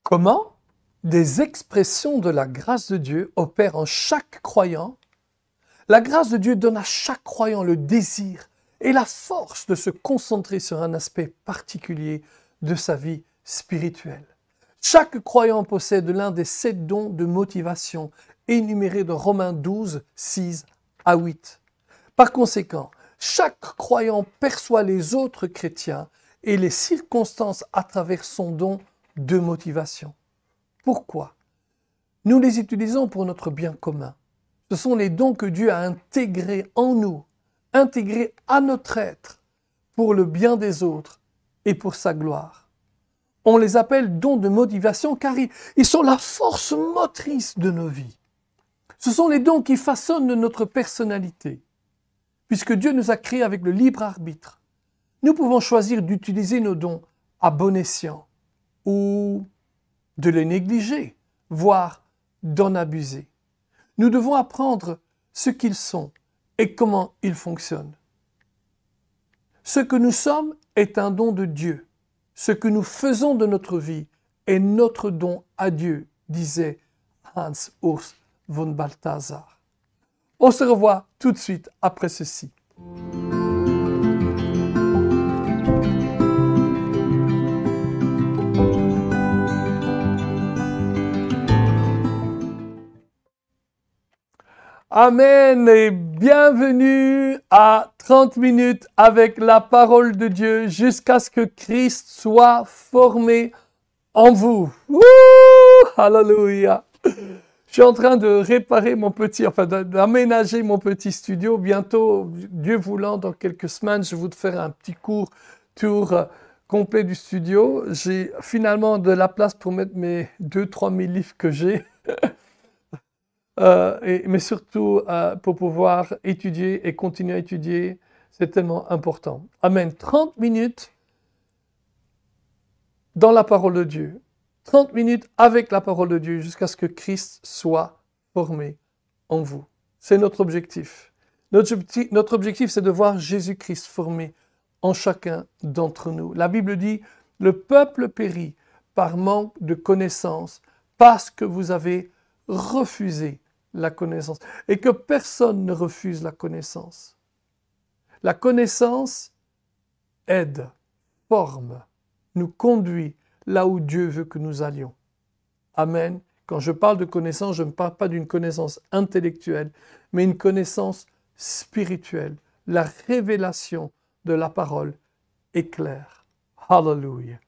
Comment des expressions de la grâce de Dieu opèrent en chaque croyant. La grâce de Dieu donne à chaque croyant le désir et la force de se concentrer sur un aspect particulier de sa vie spirituelle. Chaque croyant possède l'un des 7 dons de motivation énumérés dans Romains 12, 6 à 8. Par conséquent, chaque croyant perçoit les autres chrétiens et les circonstances à travers son don de motivation. Pourquoi? Nous les utilisons pour notre bien commun. Ce sont les dons que Dieu a intégrés en nous, intégrés à notre être, pour le bien des autres et pour sa gloire. On les appelle dons de motivation car ils sont la force motrice de nos vies. Ce sont les dons qui façonnent notre personnalité. Puisque Dieu nous a créés avec le libre arbitre, nous pouvons choisir d'utiliser nos dons à bon escient ou de les négliger, voire d'en abuser. Nous devons apprendre ce qu'ils sont et comment ils fonctionnent. Ce que nous sommes est un don de Dieu. Ce que nous faisons de notre vie est notre don à Dieu, disait Hans Urs von Balthasar. On se revoit tout de suite après ceci. Amen et bienvenue à 30 minutes avec la parole de Dieu jusqu'à ce que Christ soit formé en vous. Wouh! Alléluia! Je suis en train de réparer d'aménager mon petit studio. Bientôt, Dieu voulant, dans quelques semaines, je vais vous faire un petit tour complet du studio. J'ai finalement de la place pour mettre mes 2-3 000 livres que j'ai. Mais surtout pour pouvoir étudier et continuer à étudier, c'est tellement important. Amen. 30 minutes dans la parole de Dieu. 30 minutes avec la parole de Dieu jusqu'à ce que Christ soit formé en vous. C'est notre objectif. Notre objectif, c'est de voir Jésus-Christ formé en chacun d'entre nous. La Bible dit, le peuple périt par manque de connaissance parce que vous avez refusé la connaissance. Et que personne ne refuse la connaissance. La connaissance aide, forme, nous conduit là où Dieu veut que nous allions. Amen. Quand je parle de connaissance, je ne parle pas d'une connaissance intellectuelle, mais une connaissance spirituelle. La révélation de la parole est claire. Hallelujah.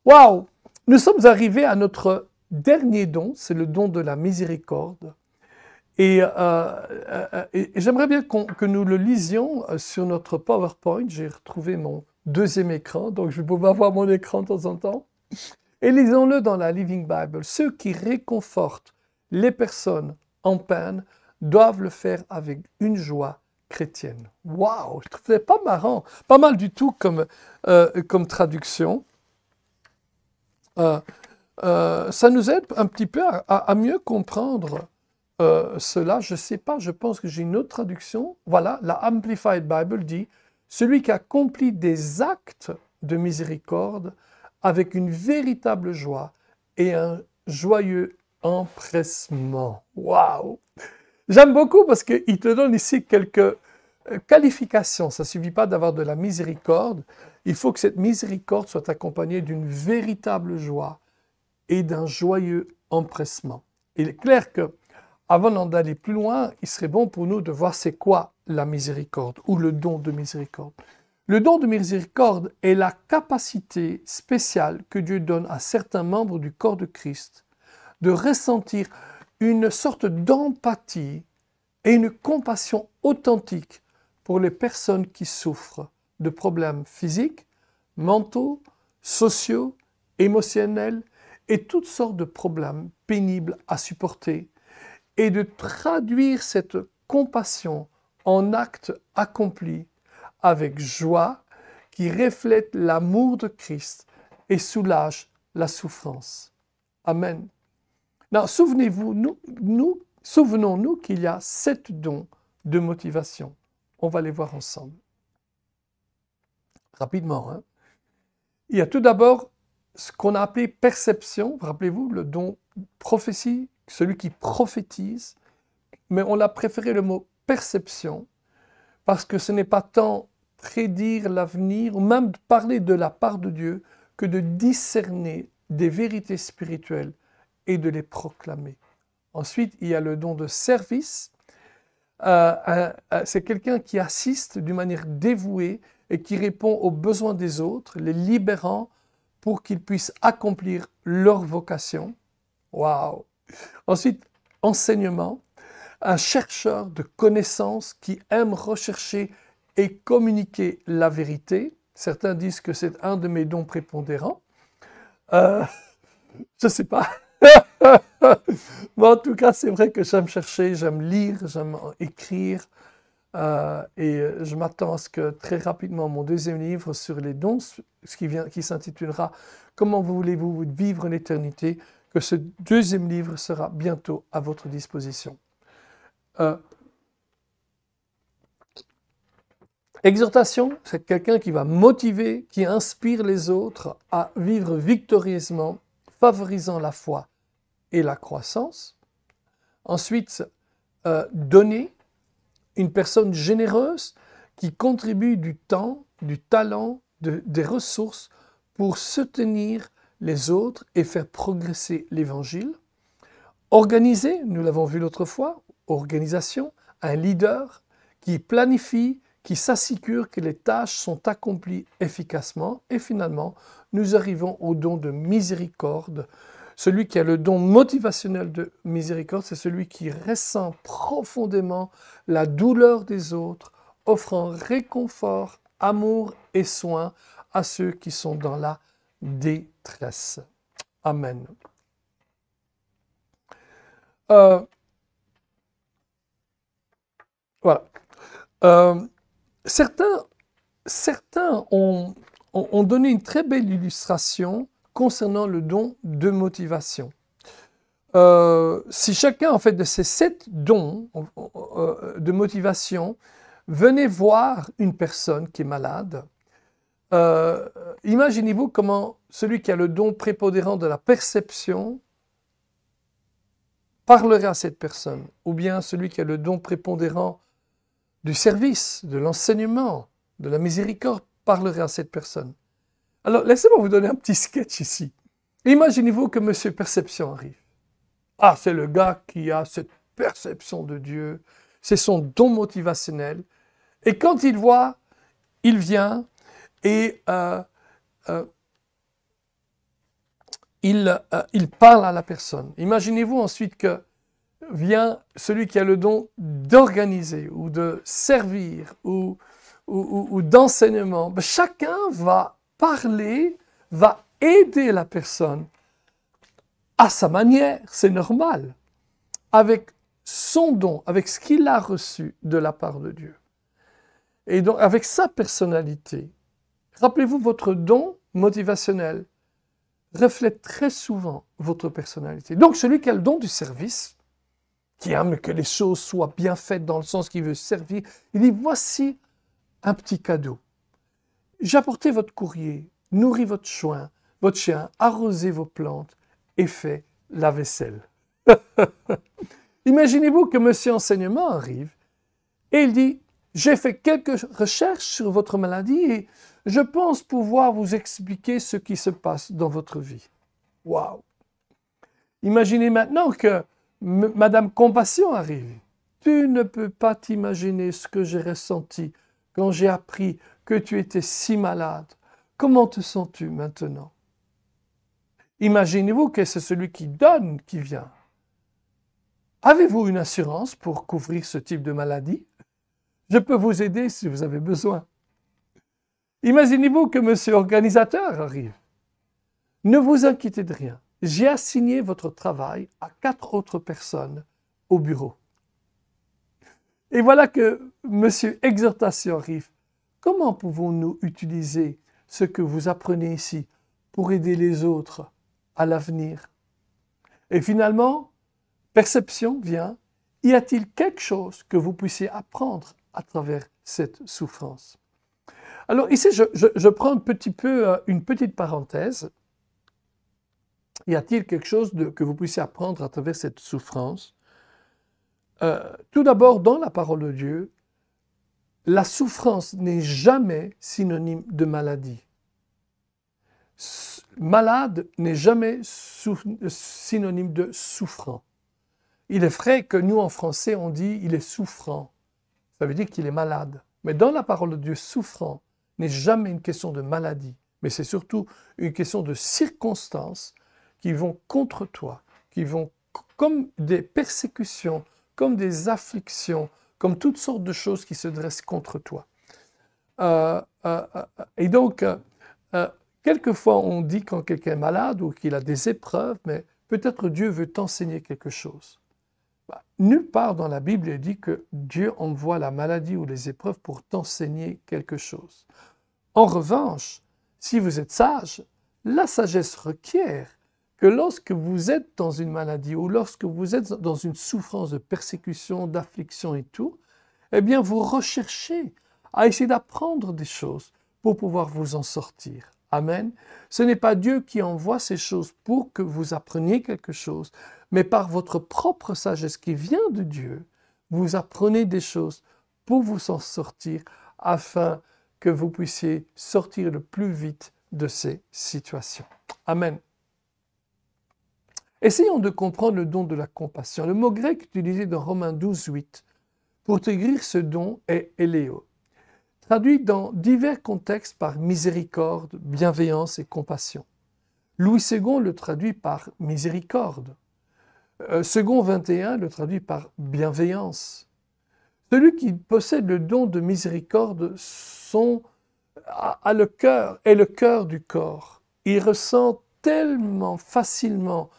Wow! Nous sommes arrivés à notre dernier don, c'est le don de la miséricorde. Et j'aimerais bien que nous le lisions sur notre PowerPoint. J'ai retrouvé mon deuxième écran, donc je vais pouvoir voir mon écran de temps en temps. Et lisons-le dans la Living Bible. Ceux qui réconfortent les personnes en peine doivent le faire avec une joie chrétienne. Waouh, je trouvais pas marrant, pas mal du tout comme traduction. Ça nous aide un petit peu à mieux comprendre cela. Je ne sais pas, je pense que j'ai une autre traduction. Voilà, la Amplified Bible dit « Celui qui accomplit des actes de miséricorde avec une véritable joie et un joyeux empressement. » Waouh! J'aime beaucoup parce qu'il te donne ici quelques qualifications. Ça ne suffit pas d'avoir de la miséricorde. Il faut que cette miséricorde soit accompagnée d'une véritable joie et d'un joyeux empressement. Il est clair que avant d'aller plus loin, il serait bon pour nous de voir c'est quoi la miséricorde ou le don de miséricorde. Le don de miséricorde est la capacité spéciale que Dieu donne à certains membres du corps de Christ de ressentir une sorte d'empathie et une compassion authentique pour les personnes qui souffrent de problèmes physiques, mentaux, sociaux, émotionnels et toutes sortes de problèmes pénibles à supporter, et de traduire cette compassion en actes accomplis avec joie qui reflète l'amour de Christ et soulage la souffrance. Amen. Alors, souvenons-nous qu'il y a 7 dons de motivation. On va les voir ensemble. Rapidement. Il y a tout d'abord ce qu'on a appelé perception, rappelez-vous, le don prophétie, celui qui prophétise, mais on a préféré le mot perception, parce que ce n'est pas tant prédire l'avenir, ou même parler de la part de Dieu, que de discerner des vérités spirituelles et de les proclamer. Ensuite, il y a le don de service. C'est quelqu'un qui assiste d'une manière dévouée et qui répond aux besoins des autres, les libérant pour qu'ils puissent accomplir leur vocation. Waouh! Ensuite, enseignement. Un chercheur de connaissances qui aime rechercher et communiquer la vérité. Certains disent que c'est un de mes dons prépondérants. Je ne sais pas. Mais en tout cas, c'est vrai que j'aime chercher, j'aime lire, j'aime écrire. Et je m'attends à ce que très rapidement, mon deuxième livre sur les dons, qui s'intitulera « Comment voulez-vous vivre l'éternité ?» que ce deuxième livre sera bientôt à votre disposition. Exhortation, c'est quelqu'un qui va motiver, qui inspire les autres à vivre victorieusement, favorisant la foi et la croissance. Ensuite, donner, une personne généreuse qui contribue du temps, du talent, des ressources pour soutenir les autres et faire progresser l'Évangile. Organiser, nous l'avons vu l'autre fois, organisation, un leader qui planifie, qui s'assure que les tâches sont accomplies efficacement. Et finalement, nous arrivons au don de miséricorde. Celui qui a le don motivationnel de miséricorde, c'est celui qui ressent profondément la douleur des autres, offrant réconfort, amour et soin à ceux qui sont dans la détresse. Amen. Voilà. Certains ont donné une très belle illustration concernant le don de motivation. Si chacun, en fait, de ces 7 dons de motivation venait voir une personne qui est malade, imaginez-vous comment celui qui a le don prépondérant de la perception parlerait à cette personne, ou bien celui qui a le don prépondérant du service, de l'enseignement, de la miséricorde parlerait à cette personne. Alors, laissez-moi vous donner un petit sketch ici. Imaginez-vous que M. Perception arrive. Ah, c'est le gars qui a cette perception de Dieu, c'est son don motivationnel. Et quand il voit, il vient et il parle à la personne. Imaginez-vous ensuite que vient celui qui a le don d'organiser ou de servir ou d'enseignement. Chacun va parler, va aider la personne à sa manière, c'est normal, avec son don, avec ce qu'il a reçu de la part de Dieu. Et donc, avec sa personnalité. Rappelez-vous, votre don motivationnel reflète très souvent votre personnalité. Donc, celui qui a le don du service, qui aime que les choses soient bien faites dans le sens qu'il veut servir, il dit, voici un petit cadeau. J'ai apporté votre courrier, nourri votre chien, arrosé vos plantes et fait la vaisselle. Imaginez-vous que monsieur enseignement arrive et il dit, j'ai fait quelques recherches sur votre maladie et je pense pouvoir vous expliquer ce qui se passe dans votre vie. Waouh! Imaginez maintenant que Madame Compassion arrive. Tu ne peux pas t'imaginer ce que j'ai ressenti quand j'ai appris que tu étais si malade. Comment te sens-tu maintenant? Imaginez-vous que c'est celui qui donne qui vient. Avez-vous une assurance pour couvrir ce type de maladie? Je peux vous aider si vous avez besoin. Imaginez-vous que monsieur organisateur arrive. Ne vous inquiétez de rien. J'ai assigné votre travail à 4 autres personnes au bureau. Et voilà que monsieur exhortation arrive. Comment pouvons-nous utiliser ce que vous apprenez ici pour aider les autres à l'avenir? Et finalement, perception vient. Y a-t-il quelque chose que vous puissiez apprendre à travers cette souffrance? Alors ici, je prends une petite parenthèse Y a-t-il quelque chose que vous puissiez apprendre à travers cette souffrance? Tout d'abord, dans la parole de Dieu, la souffrance n'est jamais synonyme de maladie. Malade n'est jamais synonyme de souffrant. Il est vrai que nous, en français, on dit « il est souffrant ». Ça veut dire qu'il est malade. Mais dans la parole de Dieu, souffrant n'est jamais une question de maladie, mais c'est surtout une question de circonstances qui vont contre toi, qui vont comme des persécutions, comme des afflictions, comme toutes sortes de choses qui se dressent contre toi. Et donc, quelquefois, on dit quand quelqu'un est malade ou qu'il a des épreuves, mais peut-être Dieu veut t'enseigner quelque chose. Nulle part dans la Bible il dit que Dieu envoie la maladie ou les épreuves pour t'enseigner quelque chose. En revanche, si vous êtes sage, la sagesse requiert que lorsque vous êtes dans une maladie ou lorsque vous êtes dans une souffrance de persécution, d'affliction et tout, eh bien vous recherchez à essayer d'apprendre des choses pour pouvoir vous en sortir. Amen. Ce n'est pas Dieu qui envoie ces choses pour que vous appreniez quelque chose, mais par votre propre sagesse qui vient de Dieu, vous apprenez des choses pour vous en sortir afin que vous puissiez sortir le plus vite de ces situations. Amen. Essayons de comprendre le don de la compassion. Le mot grec utilisé dans Romains 12, 8 pour décrire ce don est éléo, traduit dans divers contextes par miséricorde, bienveillance et compassion. Louis II le traduit par miséricorde. Second 21 le traduit par bienveillance. Celui qui possède le don de miséricorde a le cœur, est le cœur du corps. Il ressent tellement facilement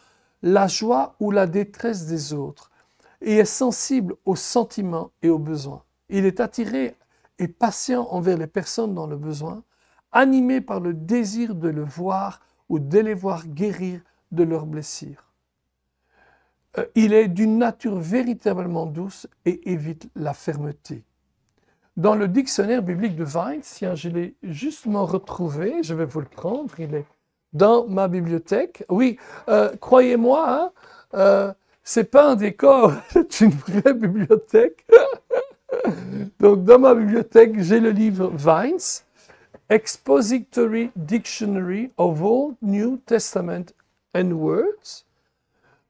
la joie ou la détresse des autres et est sensible aux sentiments et aux besoins. Il est attiré et patient envers les personnes dans le besoin, animé par le désir de le voir ou de les voir guérir de leurs blessures. Il est d'une nature véritablement douce et évite la fermeté. Dans le dictionnaire biblique de Vines, tiens, je l'ai justement retrouvé, je vais vous le prendre, il est dans ma bibliothèque. Oui, croyez-moi, c'est pas un décor, c'est une vraie bibliothèque. Donc, dans ma bibliothèque, j'ai le livre Vines, Expository Dictionary of Old New Testament and Words.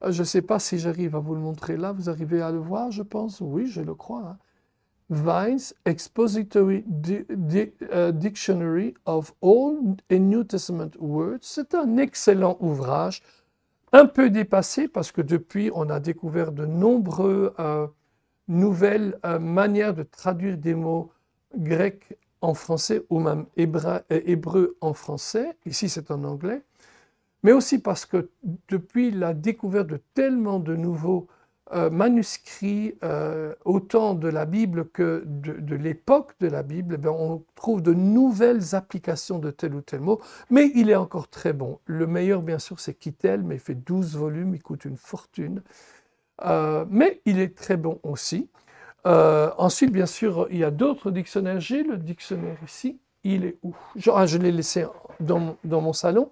Je ne sais pas si j'arrive à vous le montrer là. Vous arrivez à le voir, je pense? Oui, je le crois. Hein. Vines, Expository Dictionary of Old and New Testament Words. C'est un excellent ouvrage, un peu dépassé parce que depuis, on a découvert de nombreuses nouvelles manières de traduire des mots grecs en français ou même hébreu en français. Ici, c'est en anglais. Mais aussi parce que depuis la découverte de tellement de nouveaux manuscrits, autant de la Bible que de l'époque de la Bible, eh on trouve de nouvelles applications de tel ou tel mot, mais il est encore très bon. Le meilleur, bien sûr, c'est Kittel, mais il fait 12 volumes, il coûte une fortune. Mais il est très bon aussi. Ensuite, bien sûr, il y a d'autres dictionnaires. J'ai le dictionnaire ici. Il est où? Je l'ai laissé dans mon salon.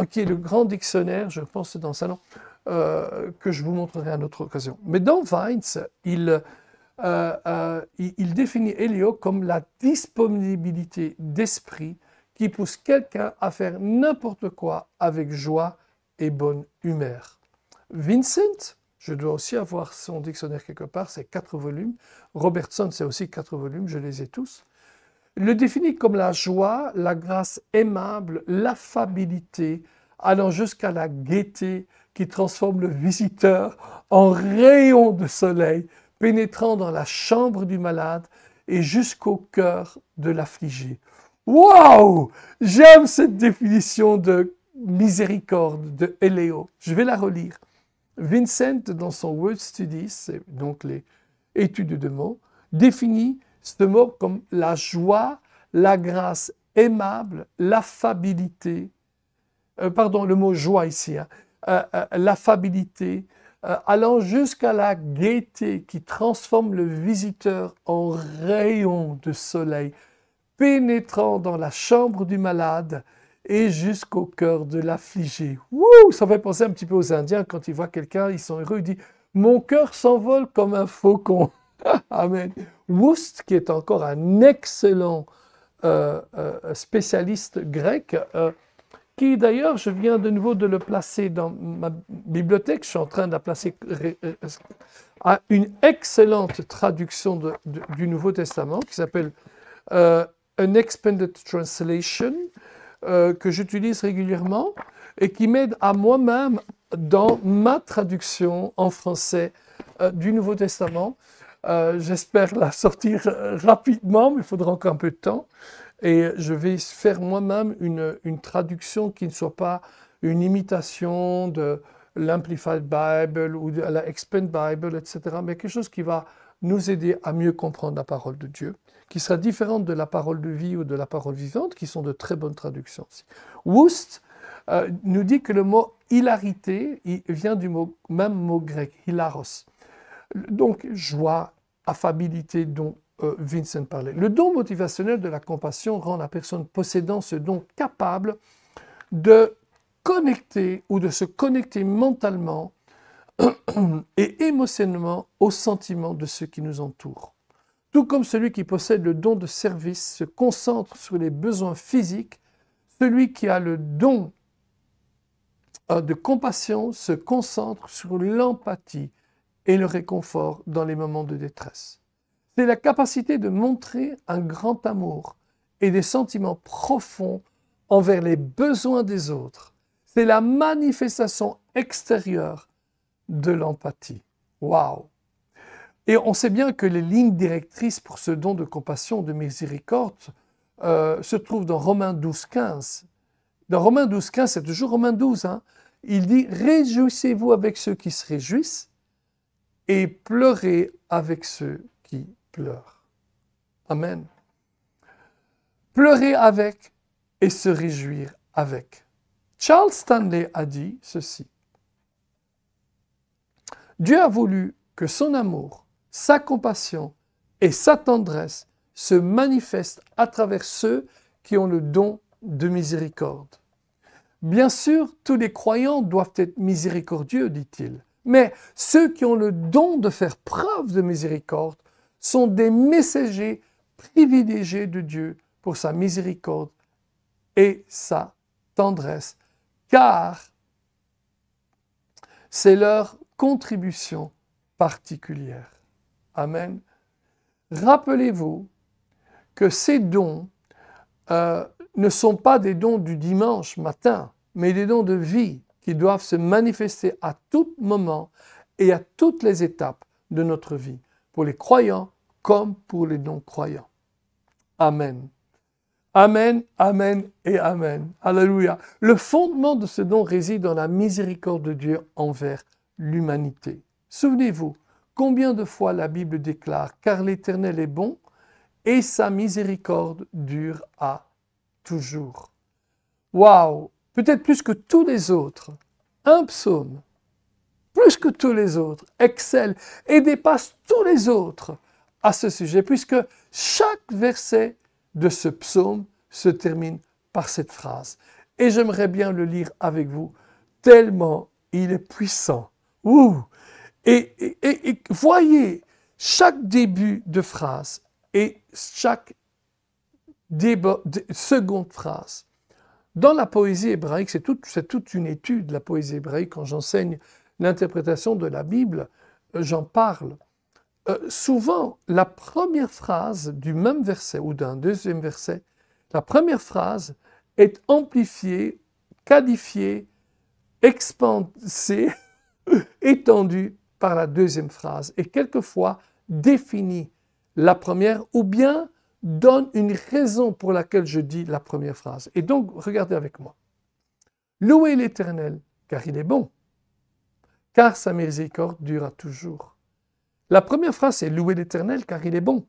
Qui est le grand dictionnaire, je pense que c'est dans le salon, que je vous montrerai à une autre occasion. Mais dans Vines, il définit Elio comme la disponibilité d'esprit qui pousse quelqu'un à faire n'importe quoi avec joie et bonne humeur. Vincent, je dois aussi avoir son dictionnaire quelque part, c'est 4 volumes. Robertson, c'est aussi 4 volumes, je les ai tous. Le définit comme la joie, la grâce aimable, l'affabilité, allant jusqu'à la gaieté qui transforme le visiteur en rayon de soleil, pénétrant dans la chambre du malade et jusqu'au cœur de l'affligé. Waouh! J'aime cette définition de miséricorde de Eléo. Je vais la relire. Vincent, dans son Word Studies, c'est donc les études de mots, définit ce mot comme la joie, la grâce aimable, l'affabilité, le mot joie ici, l'affabilité, allant jusqu'à la gaieté qui transforme le visiteur en rayon de soleil, pénétrant dans la chambre du malade et jusqu'au cœur de l'affligé. Wouh! Ça fait penser un petit peu aux Indiens quand ils voient quelqu'un, ils sont heureux, ils disent « Mon cœur s'envole comme un faucon ». Amen. Wust, qui est encore un excellent spécialiste grec, qui d'ailleurs, je viens de nouveau de le placer dans ma bibliothèque, je suis en train de la placer, a une excellente traduction du Nouveau Testament qui s'appelle An Expanded Translation, que j'utilise régulièrement et qui m'aide à moi-même dans ma traduction en français du Nouveau Testament. J'espère la sortir rapidement, mais il faudra encore un peu de temps. Et je vais faire moi-même une traduction qui ne soit pas une imitation de l'Amplified Bible ou de la Expanded Bible, etc., mais quelque chose qui va nous aider à mieux comprendre la parole de Dieu, qui sera différente de la parole de vie ou de la parole vivante, qui sont de très bonnes traductions aussi. Wust nous dit que le mot hilarité il vient du même mot grec, hilaros. Donc, joie, affabilité dont Vincent parlait. Le don motivationnel de la compassion rend la personne possédant ce don capable de connecter ou de se connecter mentalement et émotionnellement aux sentiments de ceux qui nous entourent. Tout comme celui qui possède le don de service se concentre sur les besoins physiques, celui qui a le don de compassion se concentre sur l'empathie et le réconfort dans les moments de détresse. C'est la capacité de montrer un grand amour et des sentiments profonds envers les besoins des autres. C'est la manifestation extérieure de l'empathie. Waouh! Et on sait bien que les lignes directrices pour ce don de compassion, de miséricorde, se trouvent dans Romains 12, 15. Dans Romains 12, 15, c'est toujours Romains 12, hein, il dit « Réjouissez-vous avec ceux qui se réjouissent et pleurez avec ceux qui pleurent. » Amen. Pleurer avec et se réjouir avec. Charles Stanley a dit ceci. Dieu a voulu que son amour, sa compassion et sa tendresse se manifestent à travers ceux qui ont le don de miséricorde. Bien sûr, tous les croyants doivent être miséricordieux, dit-il, mais ceux qui ont le don de faire preuve de miséricorde sont des messagers privilégiés de Dieu pour sa miséricorde et sa tendresse, car c'est leur contribution particulière. Amen. Rappelez-vous que ces dons ne sont pas des dons du dimanche matin, mais des dons de vie qui doivent se manifester à tout moment et à toutes les étapes de notre vie, pour les croyants comme pour les non-croyants. Amen. Amen, amen et amen. Alléluia. Le fondement de ce don réside dans la miséricorde de Dieu envers l'humanité. Souvenez-vous, combien de fois la Bible déclare « Car l'Éternel est bon et sa miséricorde dure à toujours. » Waouh! Peut-être plus que tous les autres, un psaume, plus que tous les autres, excelle et dépasse tous les autres à ce sujet, puisque chaque verset de ce psaume se termine par cette phrase. Et j'aimerais bien le lire avec vous, tellement il est puissant. Ouh! Et voyez, chaque début de phrase et chaque seconde phrase. Dans la poésie hébraïque, c'est toute une étude, la poésie hébraïque. Quand j'enseigne l'interprétation de la Bible, j'en parle. Souvent, la première phrase du même verset ou d'un deuxième verset, la première phrase est amplifiée, qualifiée, expansée, étendue par la deuxième phrase et quelquefois définit la première ou bien donne une raison pour laquelle je dis la première phrase. Et donc, regardez avec moi. Louez l'Éternel, car il est bon, car sa miséricorde durera toujours. La première phrase, c'est « Louez l'Éternel, car il est bon ».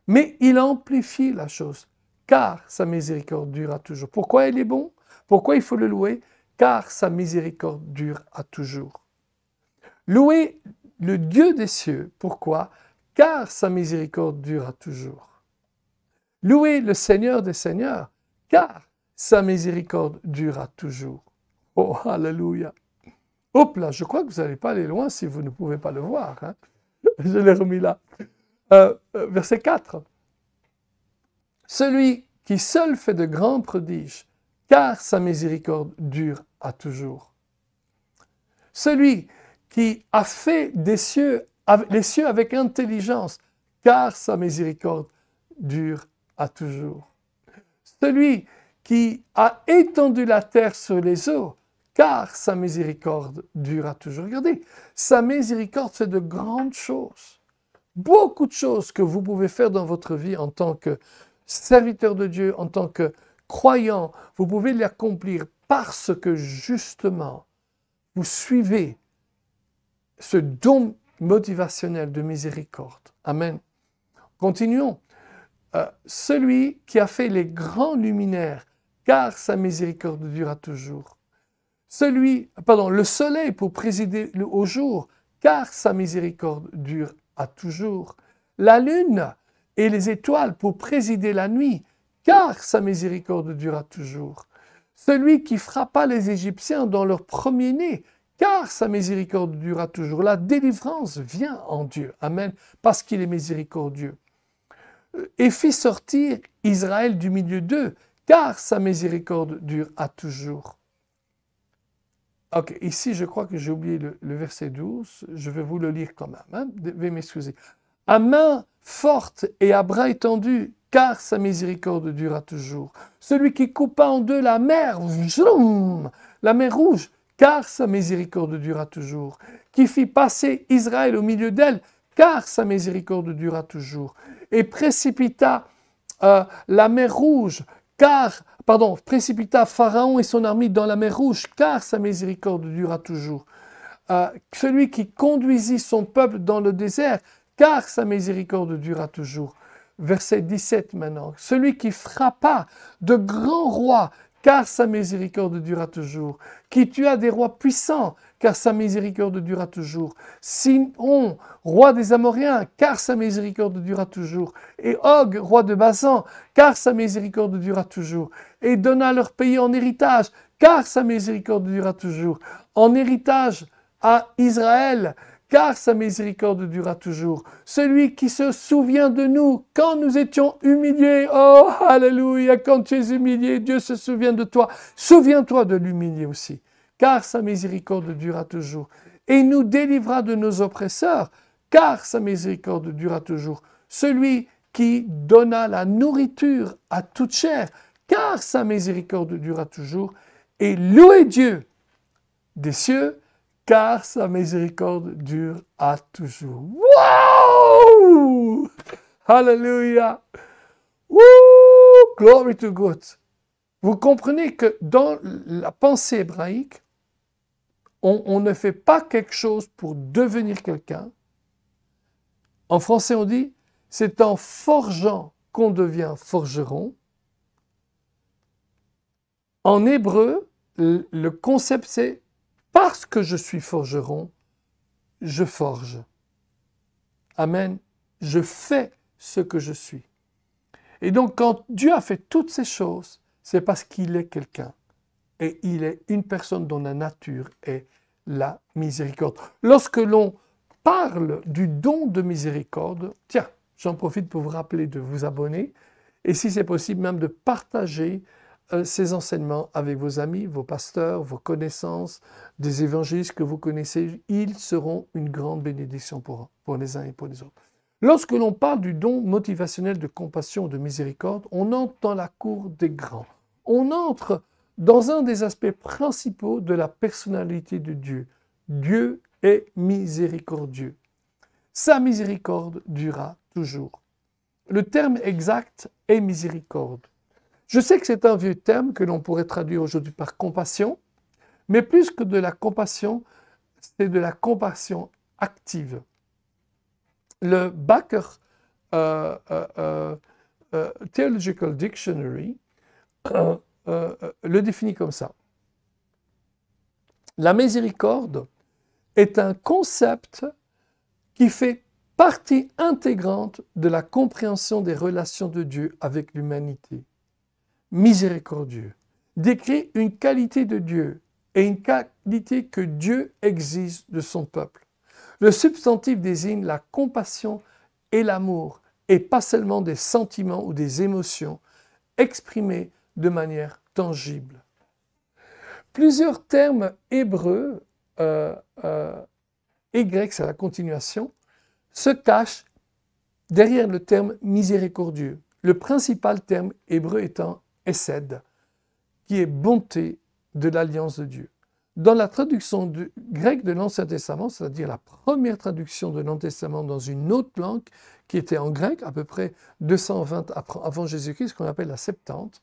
Mais il amplifie la chose, car sa miséricorde durera toujours. Pourquoi il est bon? Pourquoi il faut le louer? Car sa miséricorde dure à toujours. Louez le Dieu des cieux. Pourquoi? Car sa miséricorde dure à toujours. Louez le Seigneur des seigneurs, car sa miséricorde durera toujours. Oh, alléluia. Hop là, je crois que vous n'allez pas aller loin si vous ne pouvez pas le voir. Hein. Je l'ai remis là. Verset 4. Celui qui seul fait de grands prodiges, car sa miséricorde dure à toujours. Celui qui a fait les cieux avec intelligence, car sa miséricorde dure à toujours. Celui qui a étendu la terre sur les eaux, car sa miséricorde dure à toujours. Regardez, sa miséricorde fait de grandes choses. Beaucoup de choses que vous pouvez faire dans votre vie en tant que serviteur de Dieu, en tant que croyant, vous pouvez l'accomplir parce que justement, vous suivez ce don motivationnel de miséricorde. Amen. Continuons. Celui qui a fait les grands luminaires, car sa miséricorde durera toujours. Le soleil pour présider au jour, car sa miséricorde dure à toujours. La lune et les étoiles pour présider la nuit, car sa miséricorde durera toujours. Celui qui frappa les Égyptiens dans leur premier-né, car sa miséricorde durera toujours. La délivrance vient en Dieu, amen, parce qu'il est miséricordieux. Et fit sortir Israël du milieu d'eux, car sa miséricorde dure à toujours. Ok, ici je crois que j'ai oublié le verset 12, je vais vous le lire quand même, hein? Veuillez m'excuser. À main forte et à bras étendus, car sa miséricorde durera toujours. Celui qui coupa en deux la mer rouge, car sa miséricorde durera toujours. Qui fit passer Israël au milieu d'elle, car sa miséricorde durera toujours. Et précipita la mer rouge, précipita Pharaon et son armée dans la mer rouge, car sa miséricorde durera toujours. Celui qui conduisit son peuple dans le désert, car sa miséricorde durera toujours. Verset 17 maintenant. Celui qui frappa de grands rois, car sa miséricorde durera toujours. Qui tua des rois puissants, car sa miséricorde durera toujours. Sihon, roi des Amoréens, car sa miséricorde durera toujours. Et Og, roi de Basan, car sa miséricorde durera toujours. Et donna leur pays en héritage, car sa miséricorde durera toujours. En héritage à Israël, car sa miséricorde durera toujours. Celui qui se souvient de nous quand nous étions humiliés. Oh, alléluia, quand tu es humilié, Dieu se souvient de toi. Souviens-toi de l'humilier aussi, car sa miséricorde durera toujours. Et nous délivra de nos oppresseurs, car sa miséricorde durera toujours. Celui qui donna la nourriture à toute chair, car sa miséricorde durera toujours. Et louez Dieu des cieux, car sa miséricorde dure à toujours. Wow! Hallelujah! Woo! Glory to God! Vous comprenez que dans la pensée hébraïque, on ne fait pas quelque chose pour devenir quelqu'un. En français, on dit, c'est en forgeant qu'on devient forgeron. En hébreu, le concept, c'est parce que je suis forgeron, je forge. Amen. Je fais ce que je suis. Et donc, quand Dieu a fait toutes ces choses, c'est parce qu'il est quelqu'un. Et il est une personne dont la nature est la miséricorde. Lorsque l'on parle du don de miséricorde, tiens, j'en profite pour vous rappeler de vous abonner et si c'est possible même de partager ces enseignements avec vos amis, vos pasteurs, vos connaissances, des évangélistes que vous connaissez. Ils seront une grande bénédiction pour les uns et pour les autres. Lorsque l'on parle du don motivationnel de compassion, de miséricorde, on entre dans la cour des grands. On entre dans un des aspects principaux de la personnalité de Dieu. Dieu est miséricordieux. Sa miséricorde durera toujours. Le terme exact est miséricorde. Je sais que c'est un vieux terme que l'on pourrait traduire aujourd'hui par compassion, mais plus que de la compassion, c'est de la compassion active. Le Baker Theological Dictionary le définit comme ça. La miséricorde est un concept qui fait partie intégrante de la compréhension des relations de Dieu avec l'humanité. Miséricordieux. décrit une qualité de Dieu et une qualité que Dieu exige de son peuple. Le substantif désigne la compassion et l'amour, et pas seulement des sentiments ou des émotions exprimés de manière tangible. Plusieurs termes hébreux et grecs, c'est la continuation, se cachent derrière le terme miséricordieux. Le principal terme hébreu étant Hesed, qui est bonté de l'alliance de Dieu. Dans la traduction grecque de l'Ancien Testament, c'est-à-dire la première traduction de l'Ancien Testament dans une autre langue qui était en grec, à peu près 220 avant Jésus-Christ, ce qu'on appelle la Septante,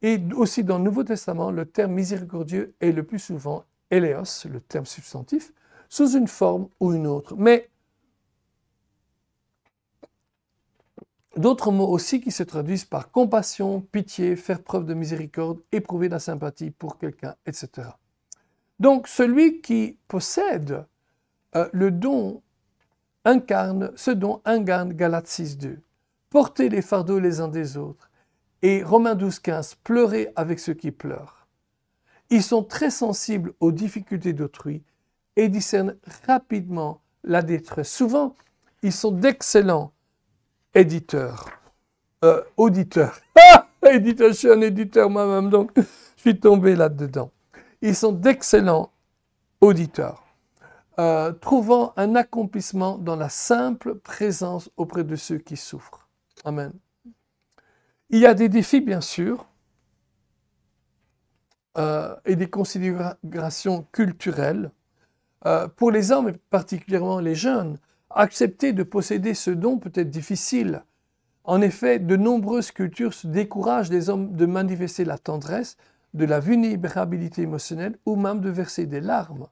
et aussi dans le Nouveau Testament, le terme miséricordieux est le plus souvent éléos, le terme substantif, sous une forme ou une autre. Mais d'autres mots aussi qui se traduisent par compassion, pitié, faire preuve de miséricorde, éprouver la sympathie pour quelqu'un, etc. Donc, celui qui possède le don incarne, ce don incarne Galates 6.2. Porter les fardeaux les uns des autres. Et Romains 12.15, pleurer avec ceux qui pleurent. Ils sont très sensibles aux difficultés d'autrui et discernent rapidement la détresse. Souvent, ils sont d'excellents auditeurs. Éditeur, je suis un éditeur moi-même, donc je suis tombé là-dedans. Ils sont d'excellents auditeurs, trouvant un accomplissement dans la simple présence auprès de ceux qui souffrent. Amen. Il y a des défis, bien sûr, et des considérations culturelles. Pour les hommes, et particulièrement les jeunes, accepter de posséder ce don peut être difficile. En effet, de nombreuses cultures se découragent les hommes de manifester la tendresse, de la vulnérabilité émotionnelle ou même de verser des larmes.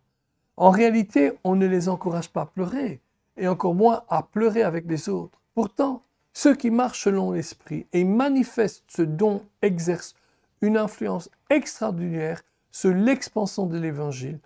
En réalité, on ne les encourage pas à pleurer, et encore moins à pleurer avec les autres. Pourtant, ceux qui marchent selon l'esprit et manifestent ce don exercent une influence extraordinaire sur l'expansion de l'évangile,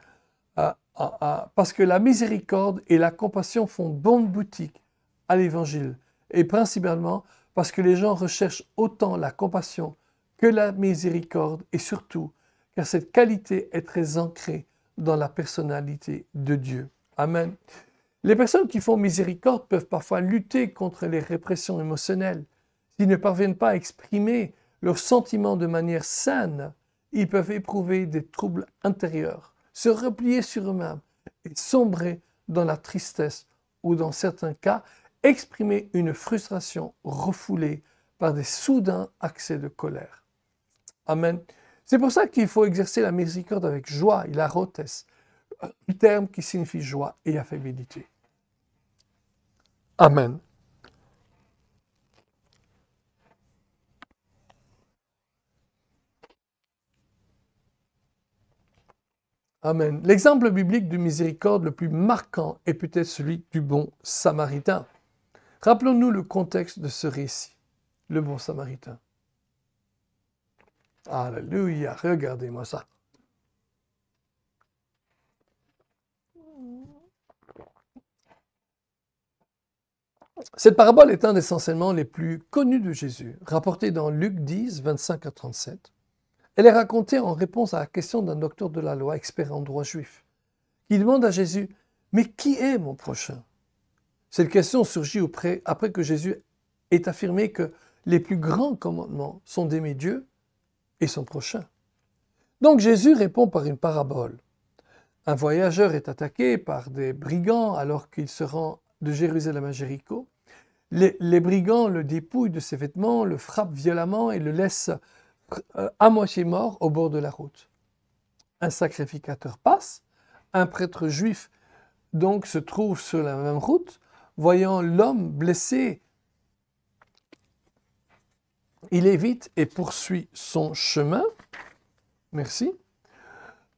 parce que la miséricorde et la compassion font bonne boutique à l'évangile, et principalement parce que les gens recherchent autant la compassion que la miséricorde, et surtout car cette qualité est très ancrée dans la personnalité de Dieu. Amen. Les personnes qui font miséricorde peuvent parfois lutter contre les répressions émotionnelles. S'ils ne parviennent pas à exprimer leurs sentiments de manière saine, ils peuvent éprouver des troubles intérieurs, se replier sur eux-mêmes et sombrer dans la tristesse ou, dans certains cas, exprimer une frustration refoulée par des soudains accès de colère. Amen. C'est pour ça qu'il faut exercer la miséricorde avec joie, hilarotes, un terme qui signifie joie et affabilité. Amen. Amen. L'exemple biblique de miséricorde le plus marquant est peut-être celui du bon Samaritain. Rappelons-nous le contexte de ce récit, le bon Samaritain. Alléluia, regardez-moi ça. Cette parabole est un des enseignements les plus connus de Jésus, rapporté dans Luc 10, 25 à 37. Elle est racontée en réponse à la question d'un docteur de la loi, expert en droit juif, qui demande à Jésus « Mais qui est mon prochain ?» Cette question surgit après que Jésus ait affirmé que les plus grands commandements sont d'aimer Dieu et son prochain. Donc Jésus répond par une parabole. Un voyageur est attaqué par des brigands alors qu'il se rend de Jérusalem à Jéricho. Les brigands le dépouillent de ses vêtements, le frappent violemment et le laissent à moitié mort au bord de la route. Un sacrificateur passe, un prêtre juif donc se trouve sur la même route, voyant l'homme blessé, il évite et poursuit son chemin. Merci.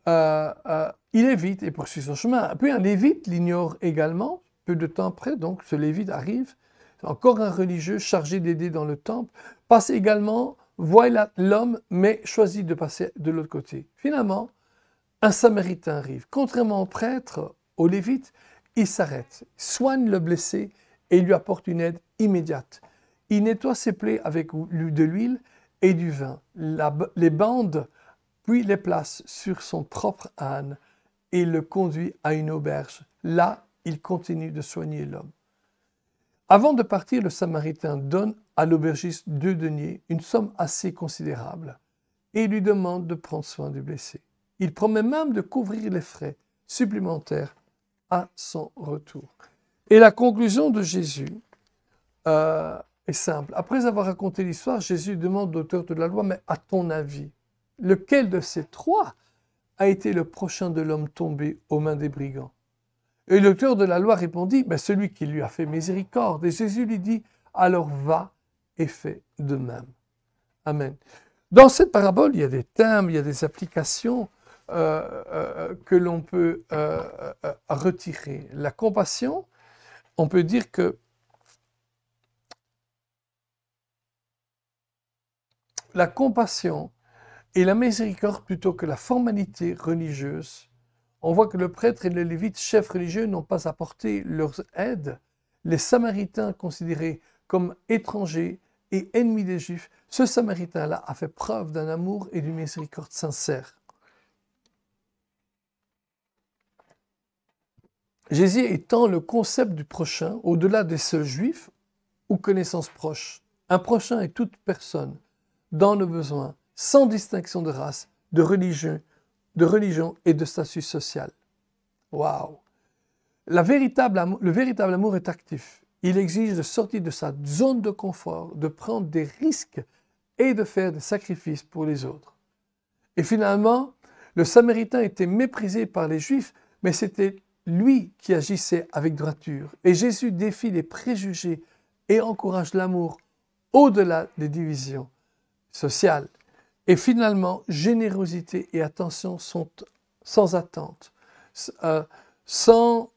Il évite et poursuit son chemin. Puis un lévite l'ignore également. Peu de temps après, donc, ce lévite arrive. Encore un religieux chargé d'aider dans le temple passe également, voit l'homme, mais choisit de passer de l'autre côté. Finalement, un samaritain arrive. Contrairement au prêtre, au lévite, il s'arrête, soigne le blessé et lui apporte une aide immédiate. Il nettoie ses plaies avec de l'huile et du vin. Les bandes puis les place sur son propre âne et le conduit à une auberge. Là, il continue de soigner l'homme. Avant de partir, le Samaritain donne à l'aubergiste 2 deniers, une somme assez considérable, et lui demande de prendre soin du blessé. Il promet même de couvrir les frais supplémentaires à son retour. Et la conclusion de Jésus est simple. Après avoir raconté l'histoire, Jésus demande l'auteur de la loi, mais à ton avis, lequel de ces 3 a été le prochain de l'homme tombé aux mains des brigands? Et l'auteur de la loi répondit, mais celui qui lui a fait miséricorde. Et Jésus lui dit, alors va et fais de même. Amen. Dans cette parabole, il y a des thèmes, il y a des applications que l'on peut retirer. La compassion, on peut dire que la compassion et la miséricorde plutôt que la formalité religieuse. On voit que le prêtre et le lévite, chefs religieux, n'ont pas apporté leur aide. Les Samaritains, considérés comme étrangers et ennemis des Juifs, ce Samaritain-là a fait preuve d'un amour et d'une miséricorde sincère. Jésus étend le concept du prochain au-delà des seuls Juifs ou connaissances proches. Un prochain est toute personne dans le besoin, sans distinction de race, de religion et de statut social. Waouh! Le véritable amour est actif. Il exige de sortir de sa zone de confort, de prendre des risques et de faire des sacrifices pour les autres. Et finalement, le Samaritain était méprisé par les Juifs, mais c'était lui qui agissait avec droiture. Et Jésus défie les préjugés et encourage l'amour au-delà des divisions sociales. Et finalement, générosité et attention sont sans attente, sans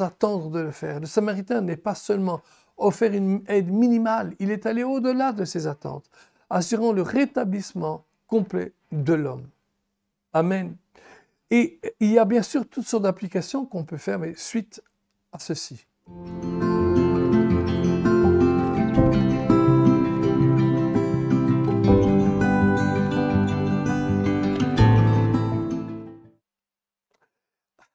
attendre de le faire. Le Samaritain n'est pas seulement offert une aide minimale, il est allé au-delà de ses attentes, assurant le rétablissement complet de l'homme. Amen. Et il y a bien sûr toutes sortes d'applications qu'on peut faire, mais suite à ceci.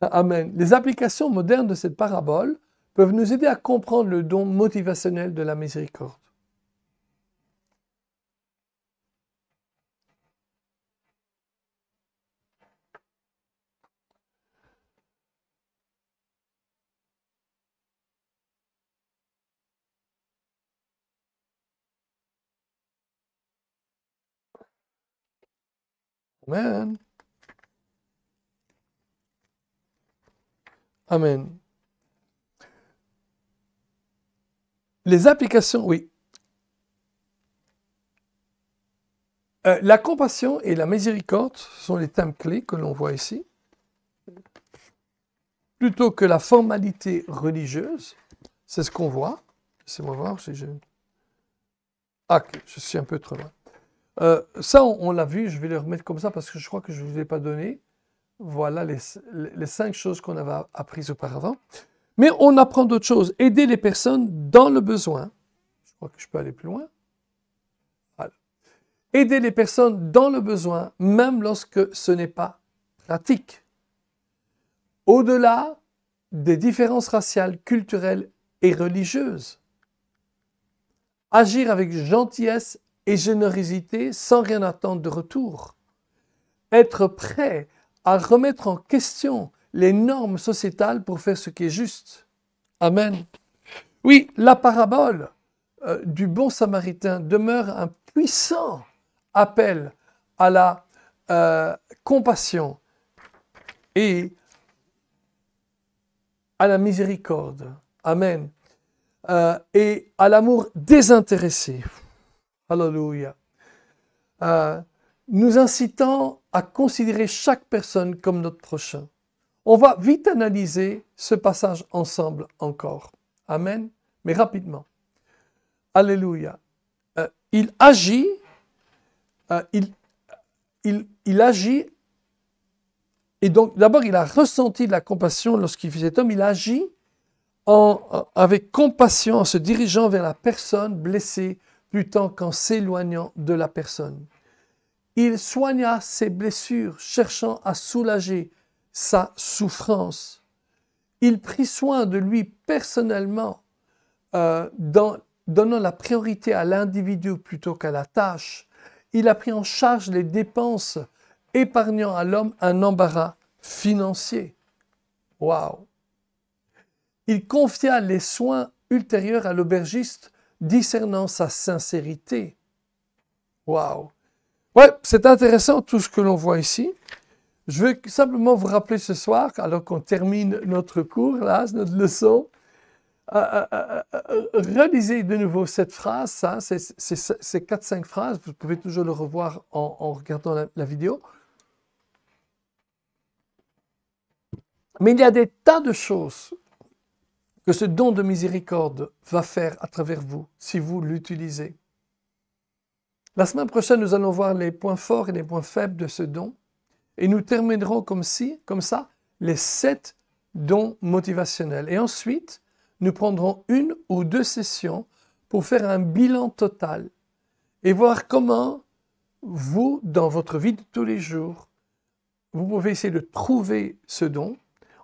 Amen. Les applications modernes de cette parabole peuvent nous aider à comprendre le don motivationnel de la miséricorde. Amen. Amen. Les applications, oui. La compassion et la miséricorde sont les thèmes clés que l'on voit ici. Plutôt que la formalité religieuse, c'est ce qu'on voit. Laissez-moi voir si je... Ah, ok, je suis un peu trop loin. Ça, on l'a vu, je vais le remettre comme ça parce que je crois que je ne vous ai pas donné. Voilà les 5 choses qu'on avait apprises auparavant. Mais on apprend d'autres choses. Aider les personnes dans le besoin. Je crois que je peux aller plus loin. Voilà. Aider les personnes dans le besoin, même lorsque ce n'est pas pratique. Au-delà des différences raciales, culturelles et religieuses. Agir avec gentillesse et générosité sans rien attendre de retour. Être prêt à remettre en question les normes sociétales pour faire ce qui est juste. Amen. Oui, la parabole du bon samaritain demeure un puissant appel à la compassion et à la miséricorde. Amen. Et à l'amour désintéressé. Alléluia. Nous incitant à considérer chaque personne comme notre prochain. On va vite analyser ce passage ensemble encore. Amen. Mais rapidement. Alléluia. Il agit, il agit, et donc d'abord il a ressenti de la compassion lorsqu'il faisait cet homme, il agit avec compassion en se dirigeant vers la personne blessée plutôt qu'en s'éloignant de la personne. Il soigna ses blessures, cherchant à soulager sa souffrance. Il prit soin de lui personnellement, donnant la priorité à l'individu plutôt qu'à la tâche. Il a pris en charge les dépenses, épargnant à l'homme un embarras financier. Waouh! Il confia les soins ultérieurs à l'aubergiste, discernant sa sincérité. Waouh! Ouais, c'est intéressant tout ce que l'on voit ici. Je vais simplement vous rappeler ce soir, alors qu'on termine notre cours, là, notre leçon, relisez de nouveau cette phrase, ça, ces 4-5 phrases, vous pouvez toujours le revoir en regardant la vidéo. Mais il y a des tas de choses que ce don de miséricorde va faire à travers vous, si vous l'utilisez. La semaine prochaine, nous allons voir les points forts et les points faibles de ce don. Et nous terminerons comme ça, les 7 dons motivationnels. Et ensuite, nous prendrons 1 ou 2 sessions pour faire un bilan total et voir comment vous, dans votre vie de tous les jours, vous pouvez essayer de trouver ce don.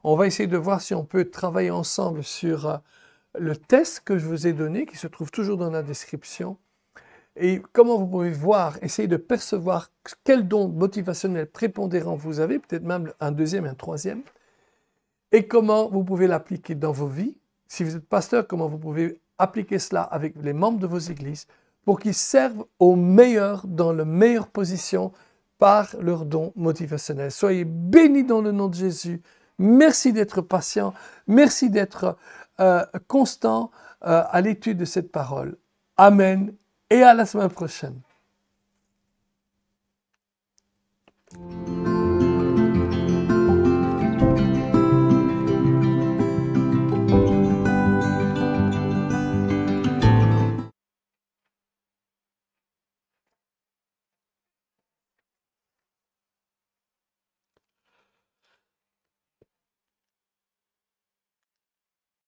On va essayer de voir si on peut travailler ensemble sur le test que je vous ai donné, qui se trouve toujours dans la description. Et comment vous pouvez voir, essayer de percevoir quel don motivationnel prépondérant vous avez, peut-être même un deuxième, un troisième, et comment vous pouvez l'appliquer dans vos vies. Si vous êtes pasteur, comment vous pouvez appliquer cela avec les membres de vos églises pour qu'ils servent au meilleur, dans la meilleure position par leur don motivationnel. Soyez bénis dans le nom de Jésus. Merci d'être patient. Merci d'être constant à l'étude de cette parole. Amen. Et à la semaine prochaine.